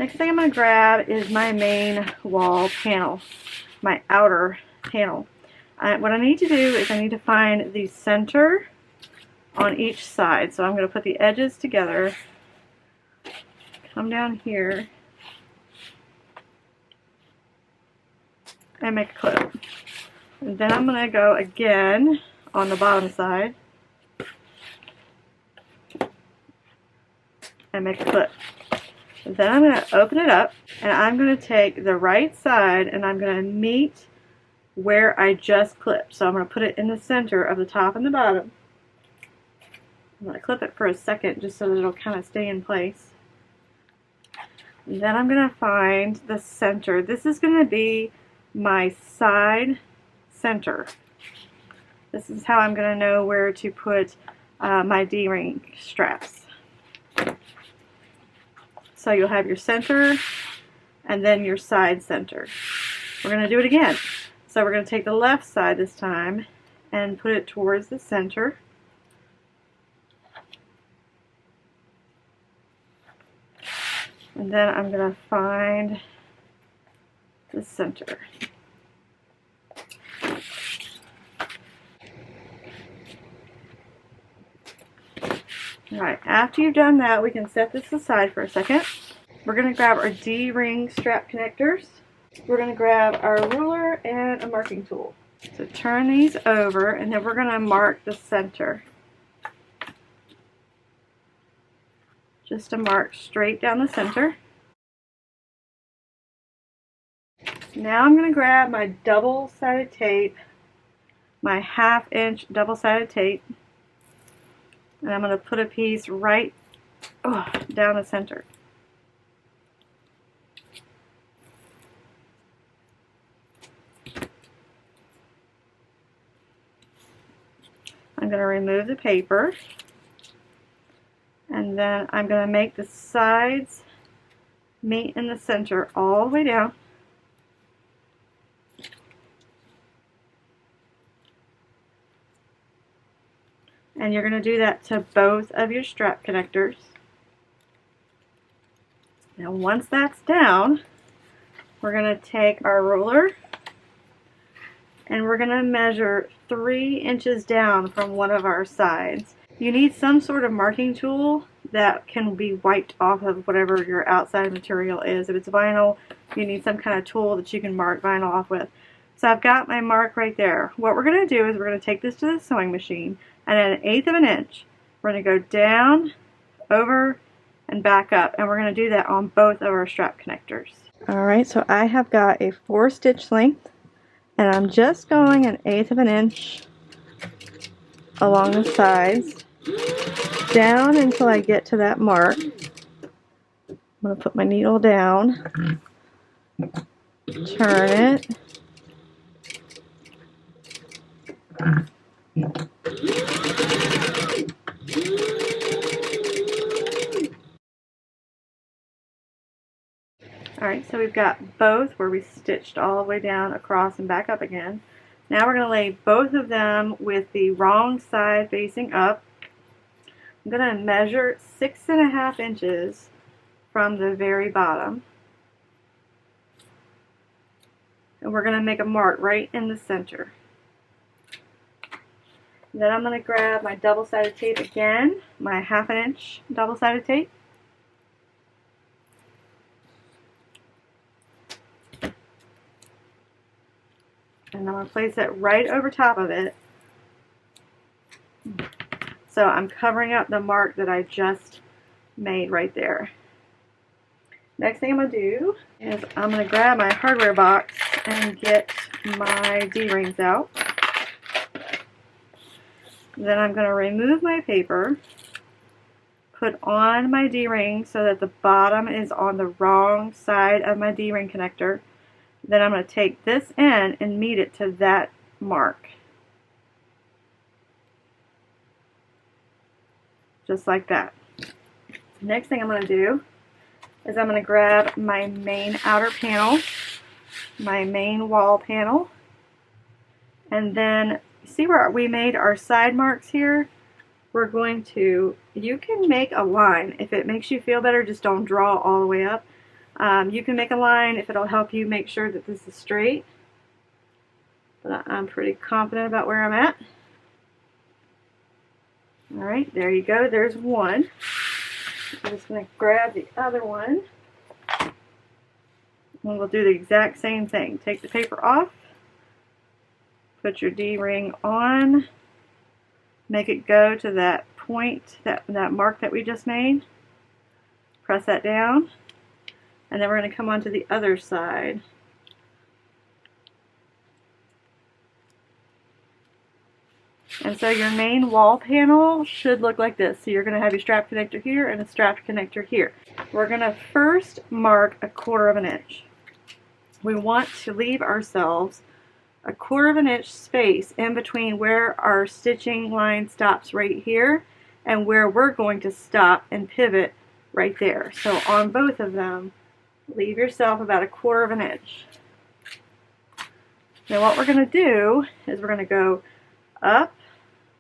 Next thing I'm going to grab is my main wall panel, my outer panel. What I need to do is I need to find the center on each side. So I'm going to put the edges together, come down here, and make a clip. And then I'm going to go again on the bottom side and make a clip. Then I'm going to open it up, and I'm going to take the right side and I'm going to meet where I just clipped. So I'm going to put it in the center of the top and the bottom. I'm going to clip it for a second just so that it'll kind of stay in place. And then I'm going to find the center. This is going to be my side center. This is how I'm going to know where to put my D-ring straps. So you'll have your center and then your side center. We're going to do it again. So we're going to take the left side this time and put it towards the center. And then I'm going to find the center. Alright, after you've done that, we can set this aside for a second. We're going to grab our D-ring strap connectors. We're going to grab our ruler and a marking tool. So turn these over, and then we're going to mark the center. Just to mark straight down the center. Now I'm going to grab my double-sided tape, my 1/2 inch double-sided tape, and I'm going to put a piece right down the center. I'm going to remove the paper, and then I'm going to make the sides meet in the center all the way down. And you're going to do that to both of your strap connectors. Now once that's down, we're going to take our ruler and we're going to measure 3 inches down from one of our sides. You need some sort of marking tool that can be wiped off of whatever your outside material is. If it's vinyl, you need some kind of tool that you can mark vinyl off with. So I've got my mark right there. What we're going to do is we're going to take this to the sewing machine, and at 1/8 of an inch, we're going to go down, over, and back up, and we're going to do that on both of our strap connectors. Alright, so I have got a 4 stitch length, and I'm just going 1/8 of an inch along the sides, down until I get to that mark. I'm going to put my needle down, turn it, Alright, so we've got both where we stitched all the way down, across, and back up again. Now we're going to lay both of them with the wrong side facing up. I'm going to measure 6.5 inches from the very bottom. And we're going to make a mark right in the center. Then I'm going to grab my double-sided tape again, my 1/2 inch double-sided tape. And I'm going to place it right over top of it. So I'm covering up the mark that I just made right there. Next thing I'm going to do is I'm going to grab my hardware box and get my D-rings out. Then I'm going to remove my paper, put on my D-ring so that the bottom is on the wrong side of my D-ring connector. Then I'm going to take this end and meet it to that mark. Just like that. Next thing I'm going to do is I'm going to grab my main outer panel, my main wall panel, and then see where we made our side marks here? We're going to, you can make a line. If it makes you feel better, just don't draw all the way up. You can make a line if it'll help you make sure that this is straight, but I'm pretty confident about where I'm at. Alright, there you go, there's one. I'm just going to grab the other one, and we'll do the exact same thing. Take the paper off, put your D-ring on, make it go to that point, that mark that we just made. Press that down, and then we're going to come on to the other side. And so your main wall panel should look like this. So you're going to have your strap connector here and a strap connector here. We're going to first mark 1/4 inch. We want to leave ourselves 1/4 inch space in between where our stitching line stops right here and where we're going to stop and pivot right there. So on both of them, leave yourself about 1/4 inch. Now what we're going to do is we're going to go up,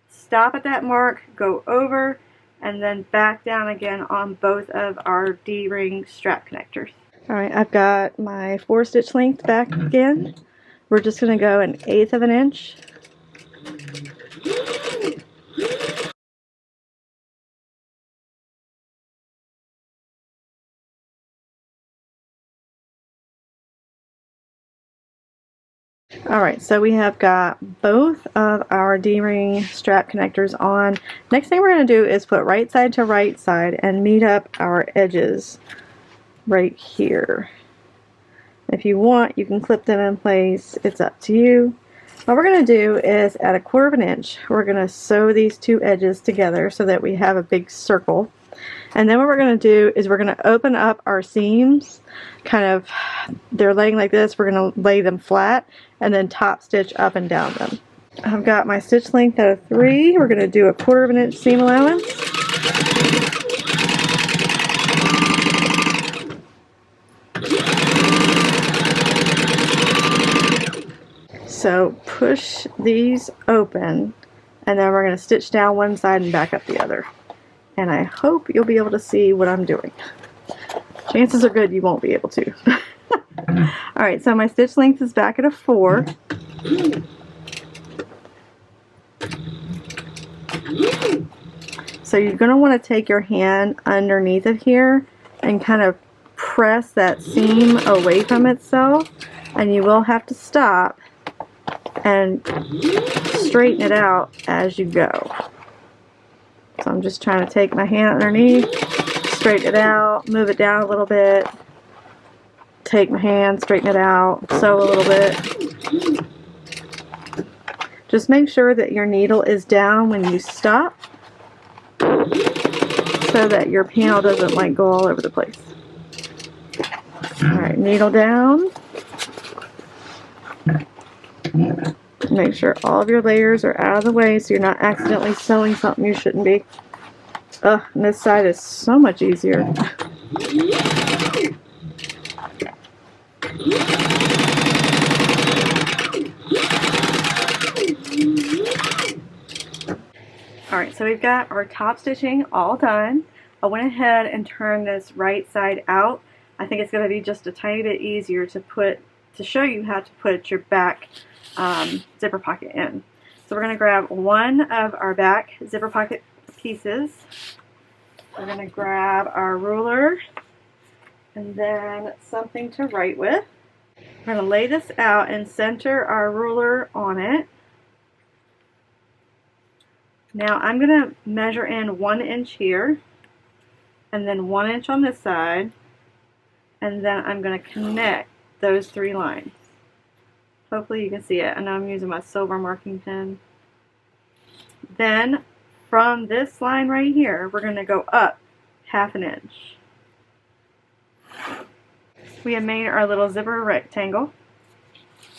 stop at that mark, go over, and then back down again on both of our D-ring strap connectors. Alright, I've got my 4 stitch length back again. We're just going to go 1/8 inch. Alright, so we have got both of our D-ring strap connectors on. Next thing we're going to do is put right side to right side and meet up our edges right here. If you want, you can clip them in place. It's up to you. What we're going to do is at 1/4 inch, we're going to sew these two edges together so that we have a big circle. And then what we're going to do is we're going to open up our seams, kind of, they're laying like this, we're going to lay them flat and then top stitch up and down them. I've got my stitch length at 3, we're going to do 1/4 inch seam allowance. So push these open and then we're going to stitch down one side and back up the other. And I hope you'll be able to see what I'm doing. Chances are good you won't be able to. Alright, so my stitch length is back at 4. So you're going to want to take your hand underneath of here and kind of press that seam away from itself, and you will have to stop and straighten it out as you go. So I'm just trying to take my hand underneath, straighten it out, move it down a little bit, take my hand, straighten it out, sew a little bit. Just make sure that your needle is down when you stop so that your panel doesn't like go all over the place. Alright, needle down. Make sure all of your layers are out of the way so you're not accidentally sewing something you shouldn't be. Ugh, and this side is so much easier. Alright, so we've got our top stitching all done. I went ahead and turned this right side out. I think it's going to be just a tiny bit easier to show you how to put your back zipper pocket in. So we're going to grab one of our back zipper pocket pieces. We're going to grab our ruler and then something to write with. We're going to lay this out and center our ruler on it. Now I'm going to measure in 1 inch here and then 1 inch on this side, and then I'm going to connect those 3 lines. Hopefully you can see it. I know I'm using my silver marking pen. Then from this line right here, we're going to go up 1/2 inch. We have made our little zipper rectangle.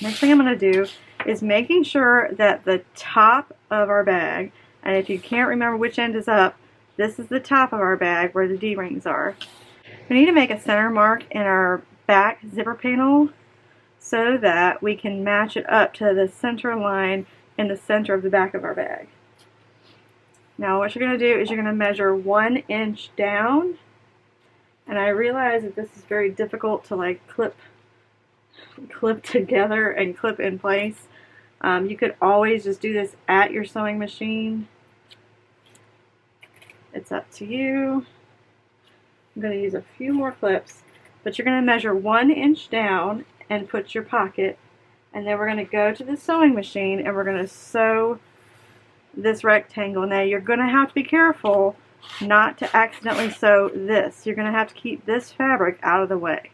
Next thing I'm going to do is making sure that the top of our bag, and if you can't remember which end is up, this is the top of our bag where the D-rings are. We need to make a center mark in our back zipper panel so that we can match it up to the center line in the center of the back of our bag. Now what you're going to do is you're going to measure 1 inch down And I realize that this is very difficult to like clip together and clip in place. You could always just do this at your sewing machine. It's up to you. I'm going to use a few more clips, but you're going to measure 1 inch down and put your pocket, and then we're going to go to the sewing machine and we're going to sew this rectangle. Now you're going to have to be careful not to accidentally sew this. You're going to have to keep this fabric out of the way.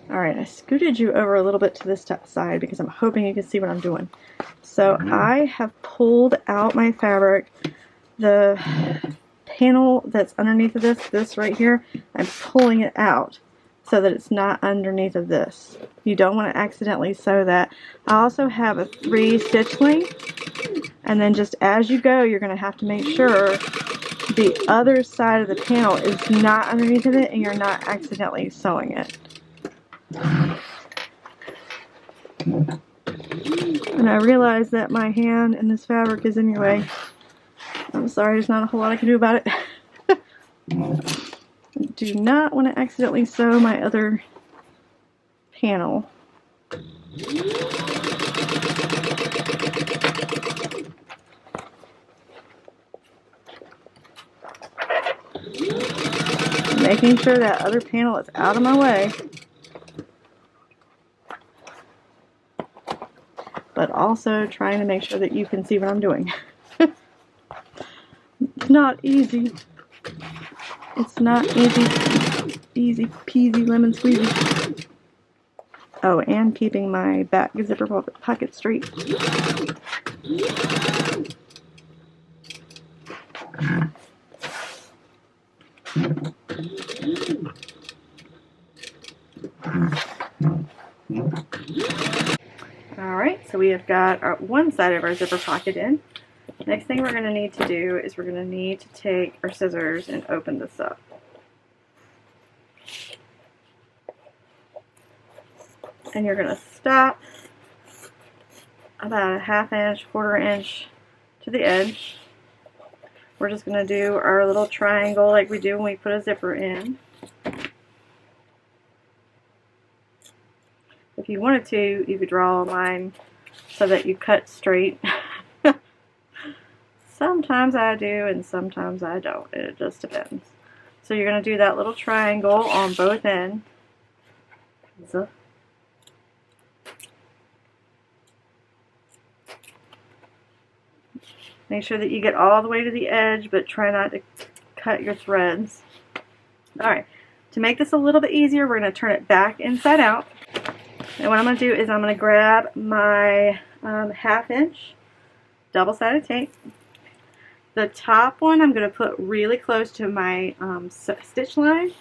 Alright, I scooted you over a little bit to this side because I'm hoping you can see what I'm doing. So I have pulled out my fabric. The panel that's underneath of this right here, I'm pulling it out so that it's not underneath of this. You don't want to accidentally sew that. I also have a 3 stitch length, and then just as you go, you're going to have to make sure the other side of the panel is not underneath of it and you're not accidentally sewing it. And I realize that my hand and this fabric is in your way. I'm sorry, there's not a whole lot I can do about it. I do not want to accidentally sew my other panel. Making sure that other panel is out of my way. But also trying to make sure that you can see what I'm doing. It's not easy. It's not easy. Easy peasy lemon squeezy. Oh, and keeping my back zipper pocket straight. Alright, so we have got our one side of our zipper pocket in. Next thing we're going to need to do is we're going to need to take our scissors and open this up. And you're going to stop about a 1/2 inch, 1/4 inch to the edge. We're just going to do our little triangle like we do when we put a zipper in. If you wanted to, you could draw a line so that you cut straight. Sometimes I do and sometimes I don't. It just depends. So you're going to do that little triangle on both ends. Make sure that you get all the way to the edge, but try not to cut your threads. Alright, to make this a little bit easier, we're going to turn it back inside out. And what I'm going to do is I'm going to grab my 1/2 inch double-sided tape. The top one I'm going to put really close to my stitch line.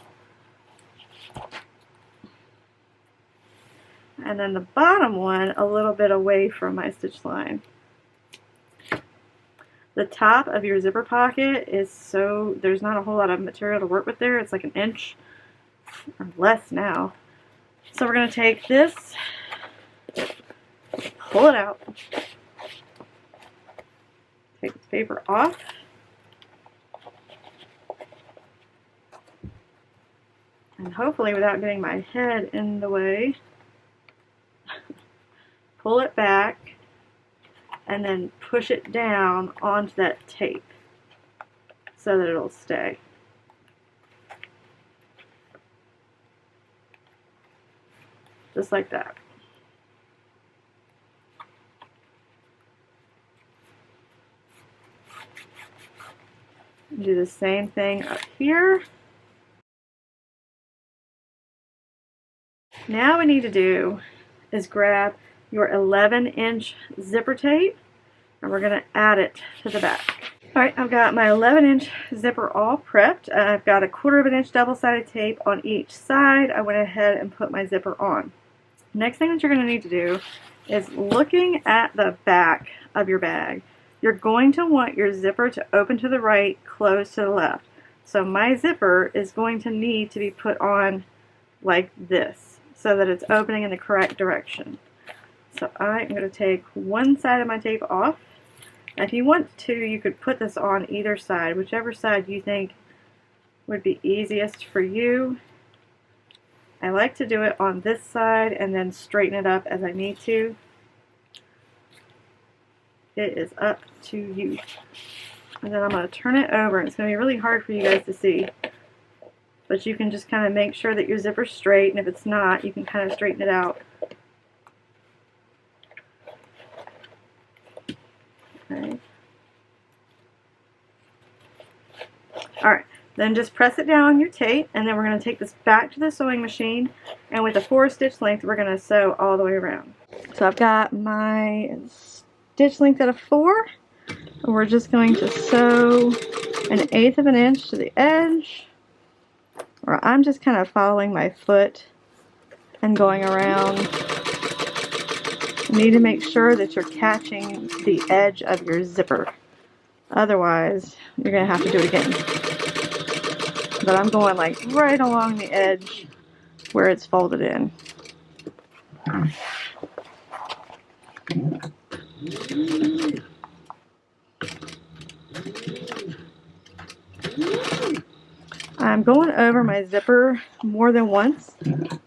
And then the bottom one a little bit away from my stitch line. The top of your zipper pocket is so, there's not a whole lot of material to work with there. It's like 1 inch or less now. So we're going to take this, pull it out, take this paper off, and hopefully without getting my head in the way, pull it back and then push it down onto that tape so that it'll stay. Just like that. Do the same thing up here. Now what we need to do is grab your 11-inch zipper tape and we're going to add it to the back. Alright, I've got my 11-inch zipper all prepped. I've got a 1/4 inch double-sided tape on each side. I went ahead and put my zipper on. Next thing that you're going to need to do is looking at the back of your bag. You're going to want your zipper to open to the right, close to the left. So my zipper is going to need to be put on like this so that it's opening in the correct direction. So I'm going to take one side of my tape off. If you want to, you could put this on either side, whichever side you think would be easiest for you. I like to do it on this side and then straighten it up as I need to. It is up to you. And then I'm going to turn it over. It's going to be really hard for you guys to see. But you can just kind of make sure that your zipper's straight, and if it's not, you can kind of straighten it out. Okay. Alright, then just press it down on your tape, and then we're going to take this back to the sewing machine, and with a 4-stitch length, we're going to sew all the way around. So I've got my stitch length at a 4, and we're just going to sew 1/8 of an inch to the edge. Or I'm just kind of following my foot and going around. You need to make sure that you're catching the edge of your zipper. Otherwise, you're going to have to do it again. But I'm going like right along the edge where it's folded in. I'm going over my zipper more than once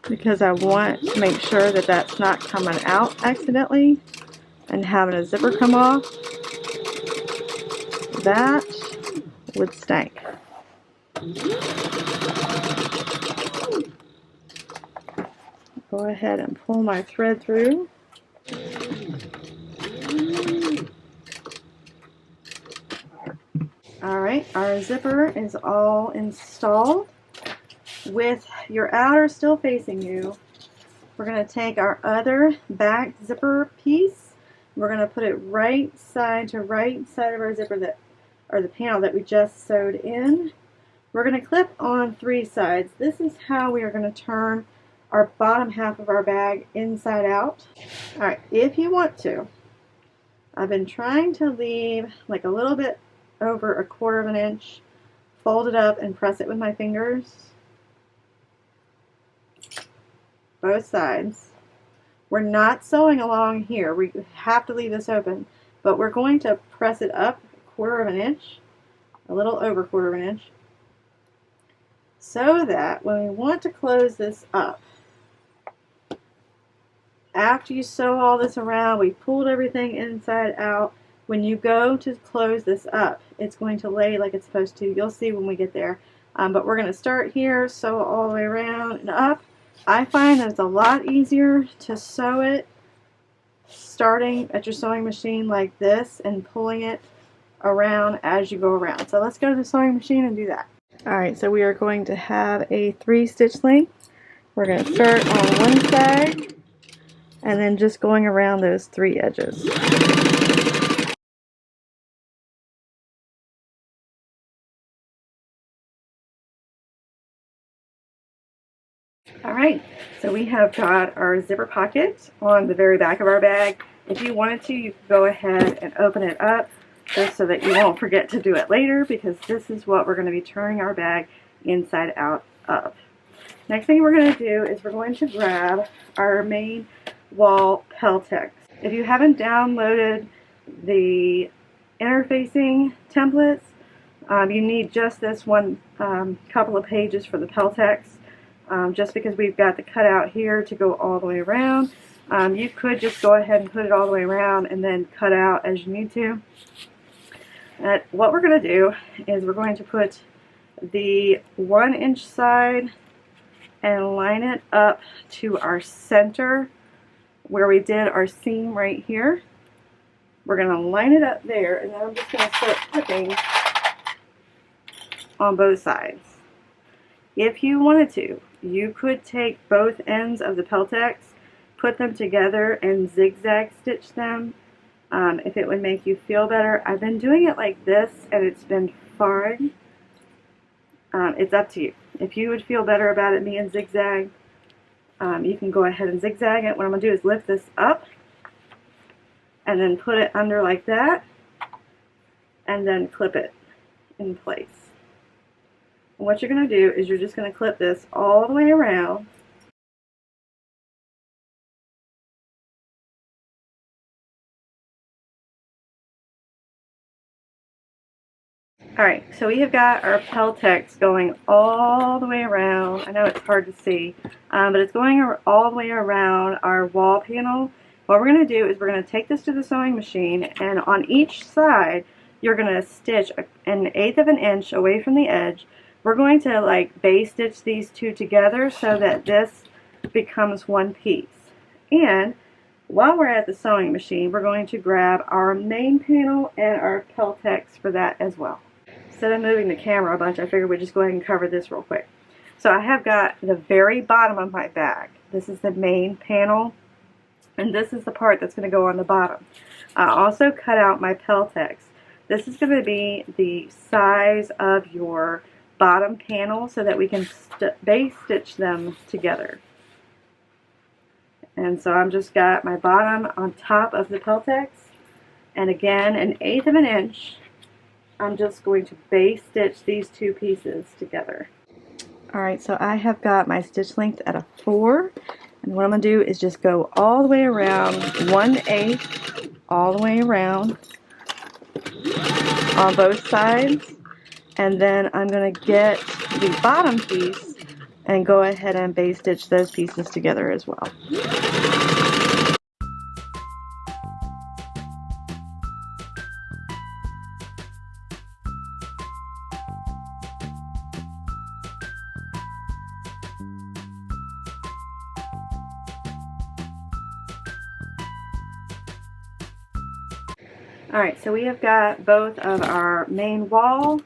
because I want to make sure that that's not coming out accidentally and having a zipper come off. That would stink. Go ahead and pull my thread through. Alright, our zipper is all installed. With your outer still facing you, we're going to take our other back zipper piece. We're going to put it right side to right side of our zipper, or the panel that we just sewed in. We're going to clip on 3 sides. This is how we are going to turn our bottom half of our bag inside out. Alright, if you want to, I've been trying to leave like a little bit over 1/4 of an inch, fold it up and press it with my fingers. Both sides. We're not sewing along here. We have to leave this open, but we're going to press it up 1/4 of an inch, a little over 1/4 of an inch, so that when we want to close this up, after you sew all this around, we pulled everything inside out. When you go to close this up, it's going to lay like it's supposed to. You'll see when we get there. But we're going to start here, sew all the way around and up. I find that it's a lot easier to sew it starting at your sewing machine like this and pulling it around as you go around. So let's go to the sewing machine and do that. Alright, so we are going to have a 3-stitch length. We're going to start on one side and then just going around those 3 edges. Alright, so we have got our zipper pocket on the very back of our bag. If you wanted to, you could go ahead and open it up just so that you won't forget to do it later, because this is what we're going to be turning our bag inside out of. Next thing we're going to do is we're going to grab our main wall Peltex. If you haven't downloaded the interfacing templates, you need just this one couple of pages for the Peltex. Just because we've got the cutout here to go all the way around. You could just go ahead and put it all the way around and then cut out as you need to. And what we're going to do is we're going to put the 1-inch side and line it up to our center where we did our seam right here. We're going to line it up there, and then I'm just going to start clipping on both sides. If you wanted to, you could take both ends of the Peltex, put them together and zigzag stitch them if it would make you feel better. I've been doing it like this and it's been fine. It's up to you. If you would feel better about it being zigzag, you can go ahead and zigzag it. What I'm going to do is lift this up and then put it under like that and then clip it in place. And what you're going to do is you're just going to clip this all the way around. Alright, so we have got our Peltex going all the way around. I know it's hard to see, but it's going all the way around our wall panel. What we're going to do is we're going to take this to the sewing machine, and on each side you're going to stitch 1/8 of an inch away from the edge. We're going to like base stitch these two together so that this becomes one piece. And while we're at the sewing machine, we're going to grab our main panel and our Peltex for that as well. Instead of moving the camera a bunch, I figured we'd just go ahead and cover this real quick. So I have got the very bottom of my bag. This is the main panel, and this is the part that's going to go on the bottom. I also cut out my Peltex. This is going to be the size of your bottom panel so that we can base stitch them together. And so I'm just got my bottom on top of the Peltex, and again 1/8 of an inch. I'm just going to base stitch these two pieces together. Alright, so I have got my stitch length at a 4, and what I'm going to do is just go all the way around 1/8 all the way around on both sides, and then I'm going to get the bottom piece and go ahead and base stitch those pieces together as well. Alright, so we have got both of our main wall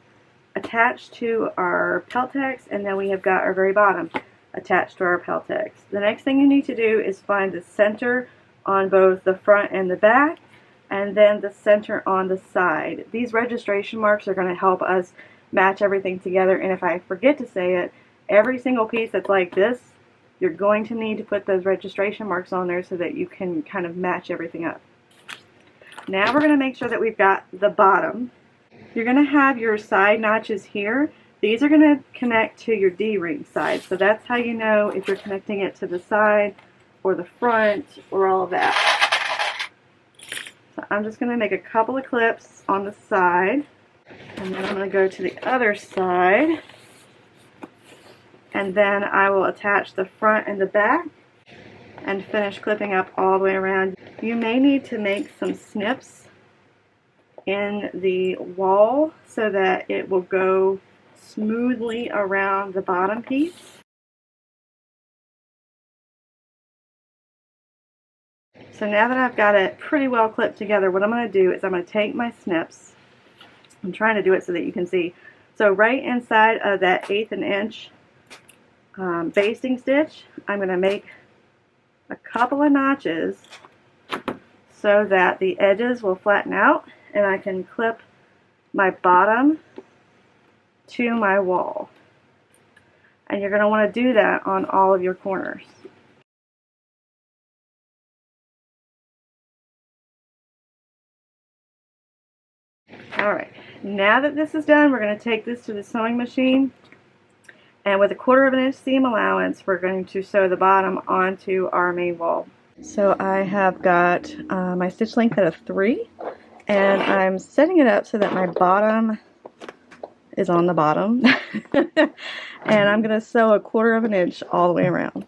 attached to our Peltex, and then we have got our very bottom attached to our Peltex. The next thing you need to do is find the center on both the front and the back, and then the center on the side. These registration marks are going to help us match everything together, and if I forget to say it, every single piece that's like this, you're going to need to put those registration marks on there so that you can kind of match everything up. Now we're going to make sure that we've got the bottom. You're going to have your side notches here. These are going to connect to your D-ring side. So that's how you know if you're connecting it to the side or the front or all of that. So I'm just going to make a couple of clips on the side. And then I'm going to go to the other side. And then I will attach the front and the back and finish clipping up all the way around. You may need to make some snips in the wall so that it will go smoothly around the bottom piece. So now that I've got it pretty well clipped together, what I'm going to do is I'm going to take my snips. I'm trying to do it so that you can see. So right inside of that 1/8 of an inch basting stitch, I'm going to make a couple of notches so that the edges will flatten out and I can clip my bottom to my wall. And you're going to want to do that on all of your corners. Alright, now that this is done, we're going to take this to the sewing machine, and with a 1/4 of an inch seam allowance, we're going to sew the bottom onto our main wall. So I have got my stitch length at a 3, and I'm setting it up so that my bottom is on the bottom. And I'm going to sew a 1/4 of an inch all the way around.